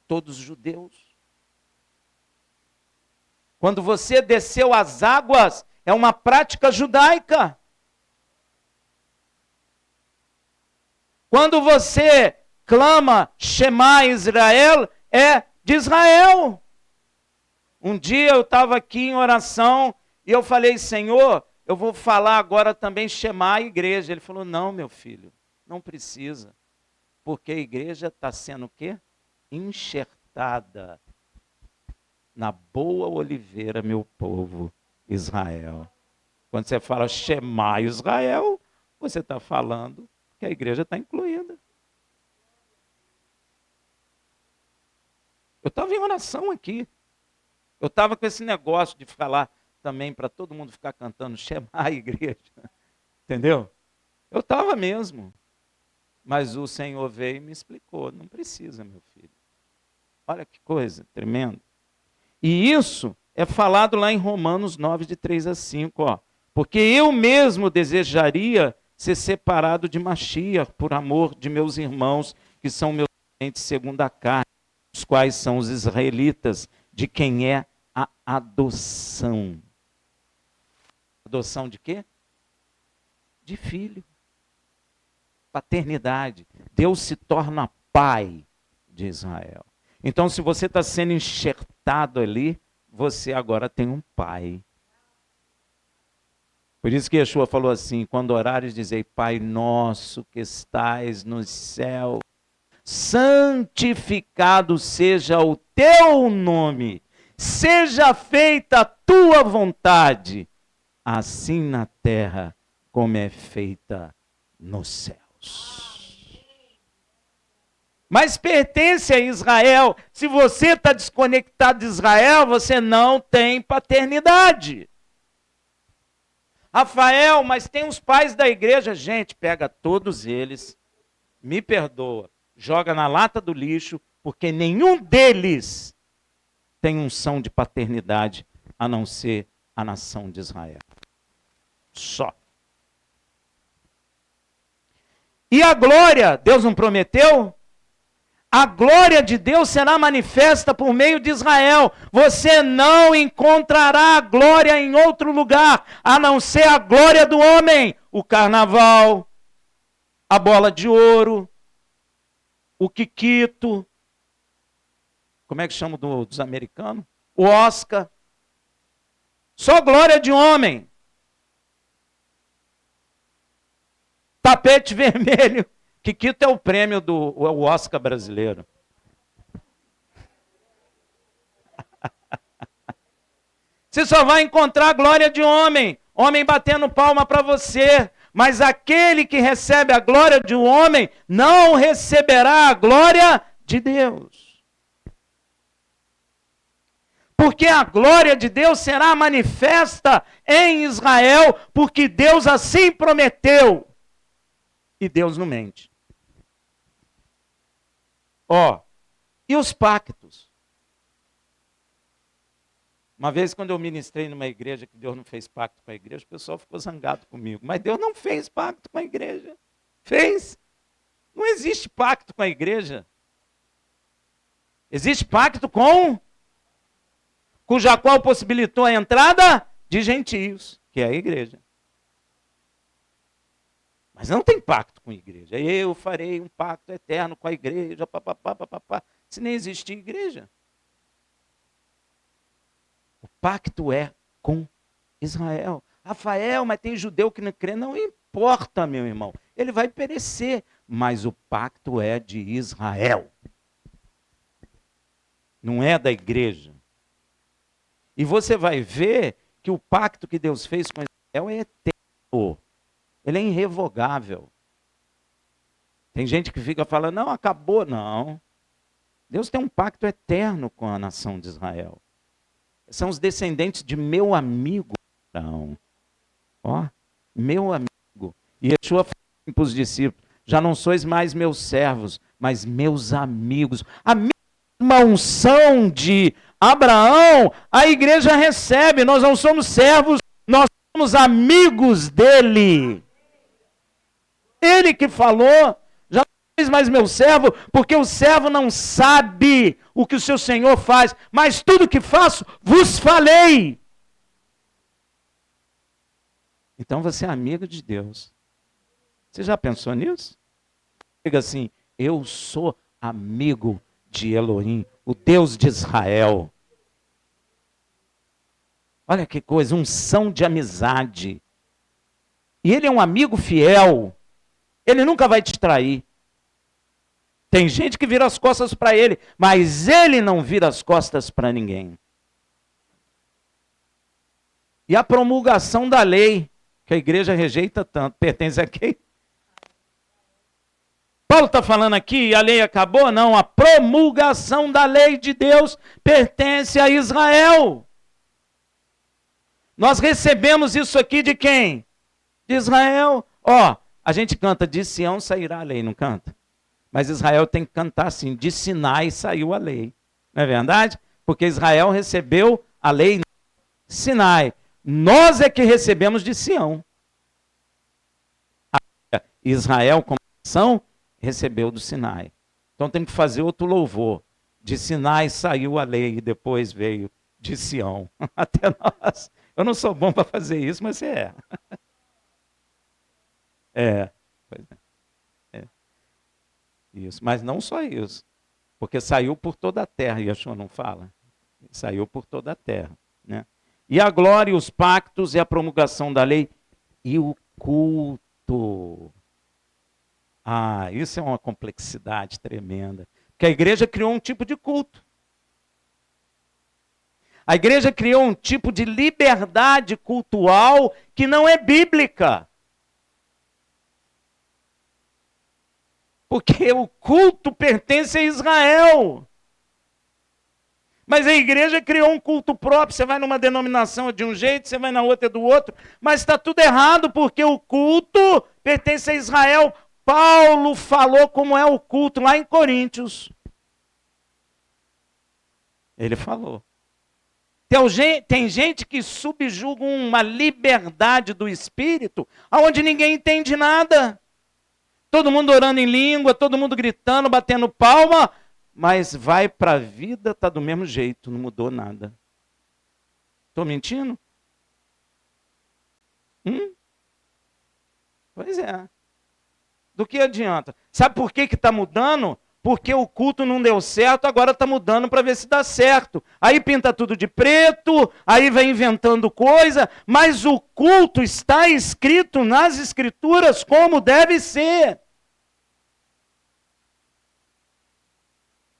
S2: Todos judeus. Quando você desceu as águas, é uma prática judaica. Quando você clama Shema Israel, é de Israel. Um dia eu estava aqui em oração e eu falei, Senhor, eu vou falar agora também Shema a igreja. Ele falou, não, meu filho, não precisa. Porque a igreja está sendo o quê? Enxertada na boa oliveira, meu povo, Israel. Quando você fala Shema Israel, você está falando que a igreja está incluída. Eu estava em oração aqui. Eu estava com esse negócio de falar também para todo mundo ficar cantando Shema a igreja. Entendeu? Eu estava mesmo. Mas o Senhor veio e me explicou. Não precisa, meu filho. Olha que coisa tremenda. E isso é falado lá em Romanos 9, de 3 a 5. Ó. Porque eu mesmo desejaria ser separado de Mashiach por amor de meus irmãos, que são meus parentes segundo a carne, os quais são os israelitas, de quem é a adoção. Adoção de quê? De filho. Paternidade. Deus se torna pai de Israel. Então, se você está sendo enxertado ali, você agora tem um pai. Por isso que Yeshua falou assim, quando orares, dizei, Pai nosso que estais nos céus, santificado seja o teu nome, seja feita a tua vontade, assim na terra como é feita nos céus. Mas pertence a Israel. Se você está desconectado de Israel, você não tem paternidade. Rafael, mas tem os pais da igreja. Gente, pega todos eles, me perdoa, joga na lata do lixo, porque nenhum deles tem unção de paternidade, a não ser a nação de Israel. Só. E a glória, Deus não prometeu? A glória de Deus será manifesta por meio de Israel. Você não encontrará a glória em outro lugar, a não ser a glória do homem. O carnaval, a bola de ouro, o Kikito, como é que chama dos americanos? O Oscar. Só glória de homem. Tapete vermelho. Kikito é o prêmio do Oscar brasileiro. Você só vai encontrar a glória de homem. Homem batendo palma para você. Mas aquele que recebe a glória de um homem não receberá a glória de Deus. Porque a glória de Deus será manifesta em Israel, porque Deus assim prometeu. E Deus não mente. E os pactos? Uma vez, quando eu ministrei numa igreja que Deus não fez pacto com a igreja, o pessoal ficou zangado comigo. Mas Deus não fez pacto com a igreja. Fez. Não existe pacto com a igreja. Existe pacto cuja qual possibilitou a entrada de gentios, que é a igreja. Mas não tem pacto com a igreja. Eu farei um pacto eterno com a igreja, se nem existir igreja. O pacto é com Israel. Rafael, mas tem judeu que não crê. Não importa, meu irmão. Ele vai perecer. Mas o pacto é de Israel. Não é da igreja. E você vai ver que o pacto que Deus fez com Israel é eterno. Ele é irrevogável. Tem gente que fica falando, não, acabou. Não. Deus tem um pacto eterno com a nação de Israel. São os descendentes de meu amigo Abraão. Meu amigo. E Yeshua falou para os discípulos, já não sois mais meus servos, mas meus amigos. A mesma unção de Abraão, a igreja recebe. Nós não somos servos, nós somos amigos dele. Ele que falou, já não sois mais meu servo, porque o servo não sabe o que o seu Senhor faz, mas tudo que faço, vos falei. Então você é amigo de Deus. Você já pensou nisso? Diga assim, eu sou amigo de Elohim, o Deus de Israel. Olha que coisa, unção de amizade. E ele é um amigo fiel. Ele nunca vai te trair. Tem gente que vira as costas para ele, mas ele não vira as costas para ninguém. E a promulgação da lei, que a igreja rejeita tanto, pertence a quem? Paulo está falando aqui, a lei acabou? Não, a promulgação da lei de Deus pertence a Israel. Nós recebemos isso aqui de quem? De Israel. A gente canta, de Sião sairá a lei, não canta? Mas Israel tem que cantar assim, de Sinai saiu a lei. Não é verdade? Porque Israel recebeu a lei Sinai. Nós é que recebemos de Sião. Israel, como nação, recebeu do Sinai. Então tem que fazer outro louvor. De Sinai saiu a lei e depois veio de Sião. Até nós. Eu não sou bom para fazer isso, mas você é. Pois é. Isso, mas não só isso. Porque saiu por toda a terra, Yeshua não fala? Saiu por toda a terra. Né? E a glória, os pactos e a promulgação da lei e o culto. Ah, isso é uma complexidade tremenda. Porque a igreja criou um tipo de culto. A igreja criou um tipo de liberdade cultural que não é bíblica. Porque o culto pertence a Israel. Mas a igreja criou um culto próprio. Você vai numa denominação de um jeito, você vai na outra do outro. Mas está tudo errado, porque o culto pertence a Israel. Paulo falou como é o culto lá em Coríntios. Ele falou. Tem gente que subjuga uma liberdade do espírito, onde ninguém entende nada. Todo mundo orando em língua, todo mundo gritando, batendo palma, mas vai para a vida, está do mesmo jeito, não mudou nada. Estou mentindo? Pois é. Do que adianta? Sabe por que está mudando? Porque o culto não deu certo, agora está mudando para ver se dá certo. Aí pinta tudo de preto, aí vai inventando coisa, mas o culto está escrito nas escrituras como deve ser.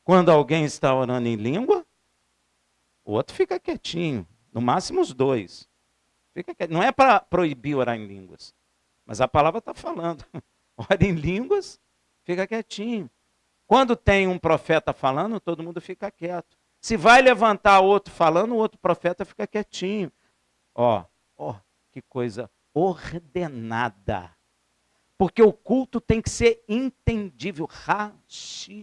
S2: Quando alguém está orando em língua, o outro fica quietinho, no máximo os dois. Fica quietinho. Não é para proibir orar em línguas, mas a palavra está falando. Ora em línguas, fica quietinho. Quando tem um profeta falando, todo mundo fica quieto. Se vai levantar outro falando, o outro profeta fica quietinho. Ó, que coisa ordenada. Porque o culto tem que ser entendível, racional.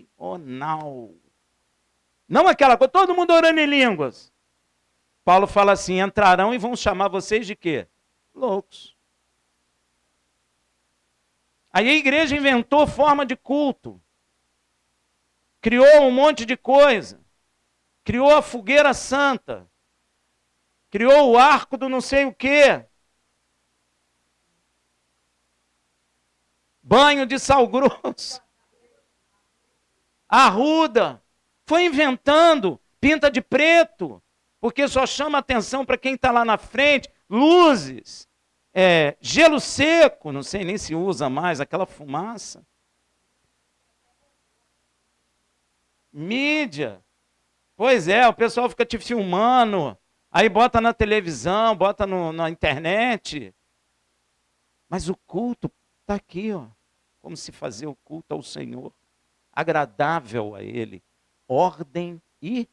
S2: Não aquela coisa, todo mundo orando em línguas. Paulo fala assim, entrarão e vão chamar vocês de quê? Loucos. Aí a igreja inventou forma de culto. Criou um monte de coisa. Criou a fogueira santa. Criou o arco do não sei o quê. Banho de sal grosso. Arruda. Foi inventando. Pinta de preto. Porque só chama atenção para quem está lá na frente. Luzes. Gelo seco. Não sei nem se usa mais aquela fumaça. Mídia. Pois é, o pessoal fica te filmando, aí bota na televisão, bota na internet. Mas o culto está aqui, ó. Como se fazer o culto ao Senhor, agradável a Ele, ordem e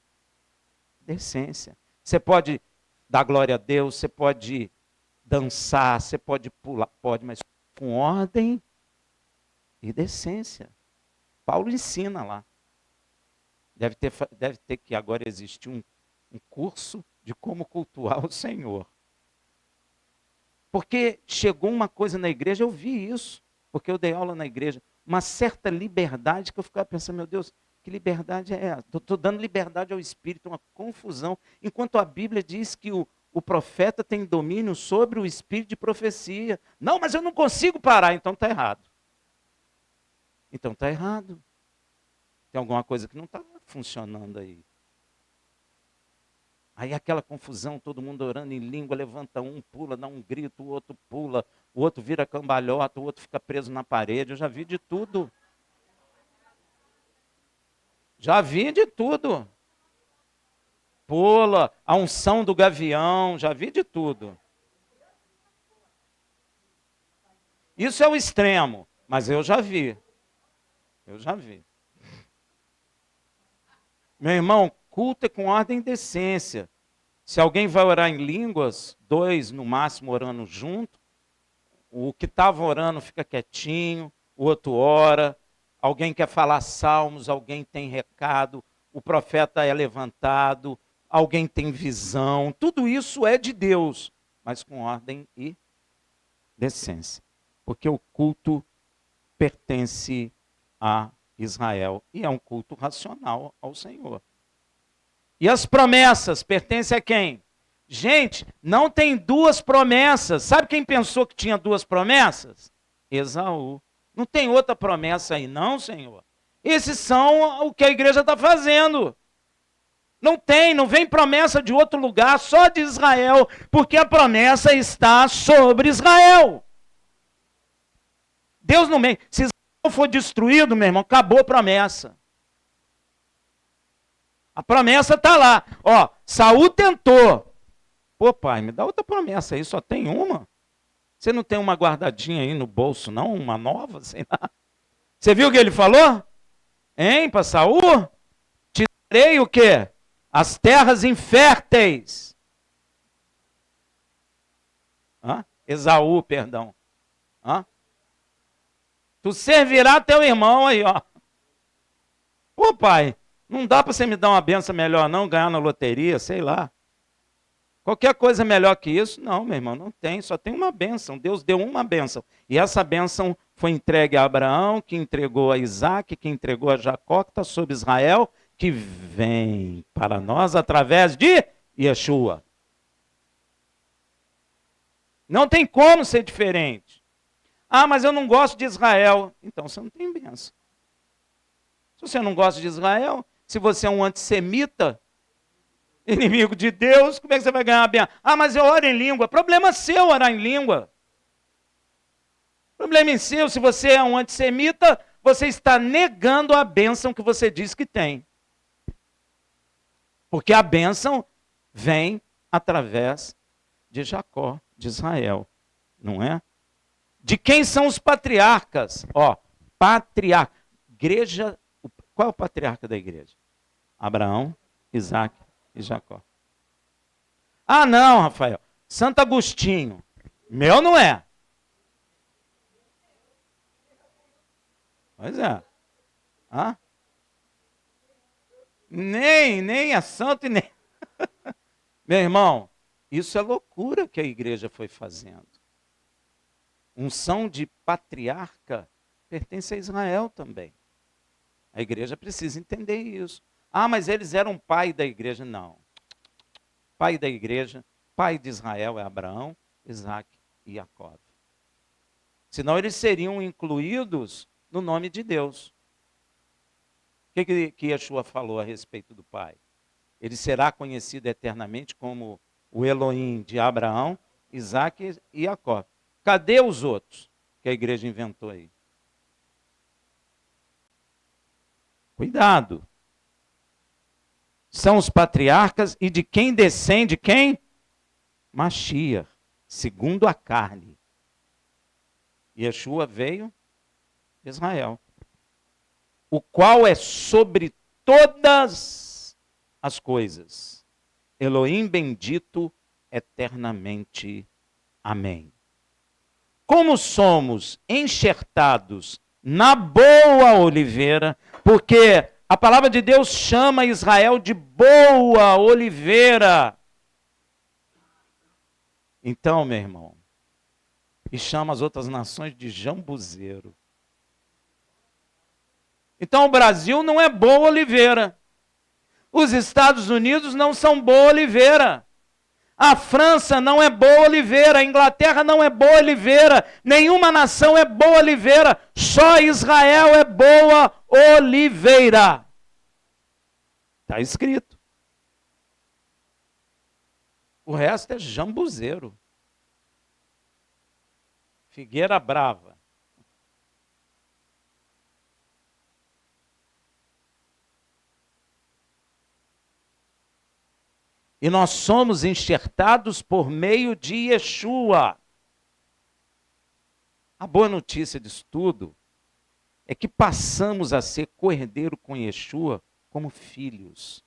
S2: decência. Você pode dar glória a Deus, você pode dançar, você pode pular, pode, mas com ordem e decência. Paulo ensina lá. Deve ter que agora existir um curso de como cultuar o Senhor. Porque chegou uma coisa na igreja, eu vi isso, porque eu dei aula na igreja, uma certa liberdade que eu ficava pensando, meu Deus, que liberdade é essa? Estou dando liberdade ao Espírito, uma confusão, enquanto a Bíblia diz que o profeta tem domínio sobre o Espírito de profecia. Não, mas eu não consigo parar, então está errado. Então está errado. Tem alguma coisa que não está funcionando aí. Aí aquela confusão, todo mundo orando em língua, levanta um, pula, dá um grito, o outro pula, o outro vira cambalhota, o outro fica preso na parede. Eu já vi de tudo. Já vi de tudo. Pula, a unção do gavião, já vi de tudo. Isso é o extremo, mas eu já vi. Eu já vi. Meu irmão, culto é com ordem e decência. Se alguém vai orar em línguas, 2 no máximo orando junto, o que estava orando fica quietinho, o outro ora, alguém quer falar salmos, alguém tem recado, o profeta é levantado, alguém tem visão, tudo isso é de Deus, mas com ordem e decência. Porque o culto pertence a Israel e é um culto racional ao Senhor. E as promessas pertencem a quem? Gente, não tem 2 promessas. Sabe quem pensou que tinha 2 promessas? Esaú. Não tem outra promessa aí não, Senhor. Esses são o que a igreja está fazendo. Não vem promessa de outro lugar, só de Israel, porque a promessa está sobre Israel. Deus não mente. Se for destruído, meu irmão, acabou a promessa. A promessa está lá. Ó, Saul tentou. Pô, pai, me dá outra promessa aí, só tem uma. Você não tem uma guardadinha aí no bolso, não? Uma nova, sei lá. Você viu o que ele falou? Hein, para Saul? Te darei o quê? As terras inférteis. Hã? Esaú, perdão. Hã? Tu servirá teu irmão aí, ó. Pô, pai, não dá para você me dar uma benção melhor não, ganhar na loteria, sei lá. Qualquer coisa melhor que isso? Não, meu irmão, não tem, só tem uma bênção. Deus deu uma bênção. E essa bênção foi entregue a Abraão, que entregou a Isaac, que entregou a Jacó, que está sobre Israel, que vem para nós através de Yeshua. Não tem como ser diferente. Ah, mas eu não gosto de Israel. Então você não tem bênção. Se você não gosta de Israel, se você é um antissemita, inimigo de Deus, como é que você vai ganhar a bênção? Ah, mas eu oro em língua. Problema seu orar em língua. Problema seu, se você é um antissemita, você está negando a bênção que você diz que tem. Porque a bênção vem através de Jacó, de Israel, não é? De quem são os patriarcas? Ó, patriarca. Igreja, qual é o patriarca da igreja? Abraão, Isaac e Jacó. Ah, não, Rafael. Santo Agostinho. Meu não é. Pois é. Ah? Nem é santo e nem... Meu irmão, isso é loucura que a igreja foi fazendo. Unção de patriarca pertence a Israel também. A igreja precisa entender isso. Ah, mas eles eram pai da igreja. Não. Pai da igreja, pai de Israel é Abraão, Isaac e Jacó. Senão eles seriam incluídos no nome de Deus. O que Yeshua falou a respeito do pai? Ele será conhecido eternamente como o Elohim de Abraão, Isaac e Jacó. Cadê os outros que a igreja inventou aí? Cuidado. São os patriarcas e de quem descende quem? Mashiach, segundo a carne. Yeshua veio de Israel, o qual é sobre todas as coisas. Elohim bendito eternamente. Amém. Como somos enxertados na boa oliveira, porque a palavra de Deus chama Israel de boa oliveira. Então, meu irmão, e chama as outras nações de jambuzeiro. Então o Brasil não é boa oliveira. Os Estados Unidos não são boa oliveira. A França não é boa oliveira, a Inglaterra não é boa oliveira, nenhuma nação é boa oliveira, só Israel é boa oliveira. Está escrito. O resto é jambuzeiro. Figueira brava. E nós somos enxertados por meio de Yeshua. A boa notícia disso tudo é que passamos a ser co-herdeiro com Yeshua como filhos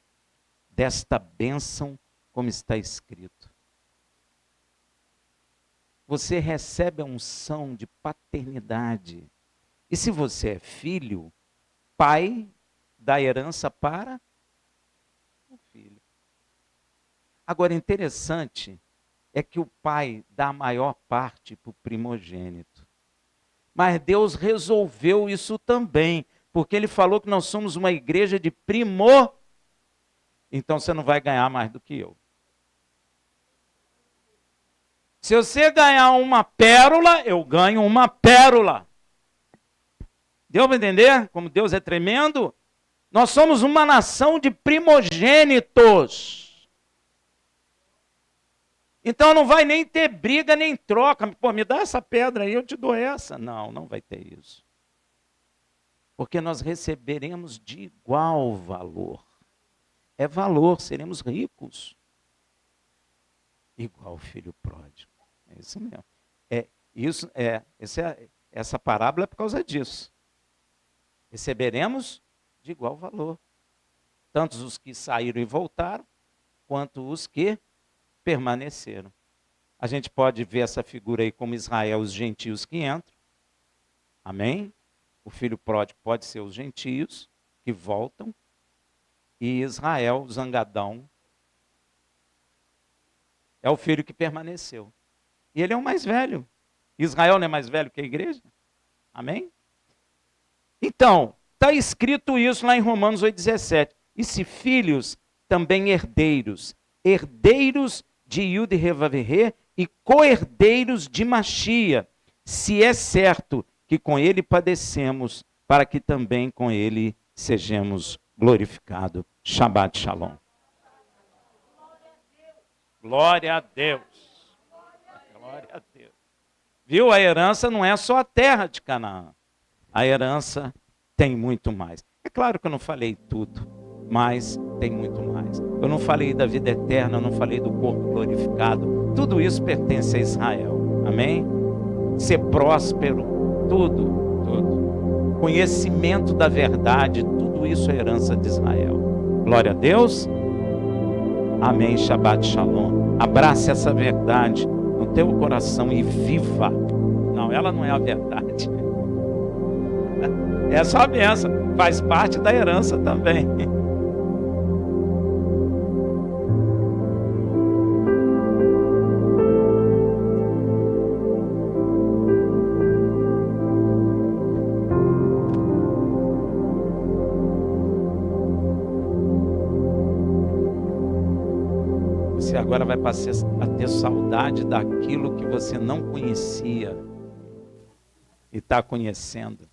S2: desta bênção, como está escrito. Você recebe a unção de paternidade. E se você é filho, pai dá herança para o filho. Agora, interessante é que o pai dá a maior parte para o primogênito. Mas Deus resolveu isso também, porque ele falou que nós somos uma igreja de primor. Então você não vai ganhar mais do que eu. Se você ganhar uma pérola, eu ganho uma pérola. Deu para entender como Deus é tremendo? Nós somos uma nação de primogênitos. Então não vai nem ter briga, nem troca. Pô, me dá essa pedra aí, eu te dou essa. Não, não vai ter isso. porque nós receberemos de igual valor. É valor, seremos ricos. Igual o filho pródigo. É isso mesmo. Essa parábola é por causa disso. Receberemos de igual valor. Tanto os que saíram e voltaram, quanto os que permaneceram. A gente pode ver essa figura aí como Israel, os gentios que entram. Amém? O filho pródigo pode ser os gentios que voltam. E Israel, o zangadão, é o filho que permaneceu. E ele é o mais velho. Israel não é mais velho que a igreja? Amém? Então, está escrito isso lá em Romanos 8,17. E se filhos, também herdeiros. Herdeiros de Yud Revaverê e co-herdeiros de Machia. Se é certo que com ele padecemos, para que também com ele sejamos glorificados. Shabbat Shalom. Glória a Deus. Glória a Deus. Viu? A herança não é só a terra de Canaã. A herança tem muito mais. É claro que eu não falei tudo, mas tem muito mais. Eu não falei da vida eterna, eu não falei do corpo glorificado. Tudo isso pertence a Israel. Amém? Ser próspero, tudo. Conhecimento da verdade, tudo isso é herança de Israel. Glória a Deus. Amém, Shabbat Shalom. Abrace essa verdade no teu coração e viva. Não, ela não é a verdade. É só a bênção, faz parte da herança também. Você agora vai passar a ter saudade daquilo que você não conhecia e está conhecendo.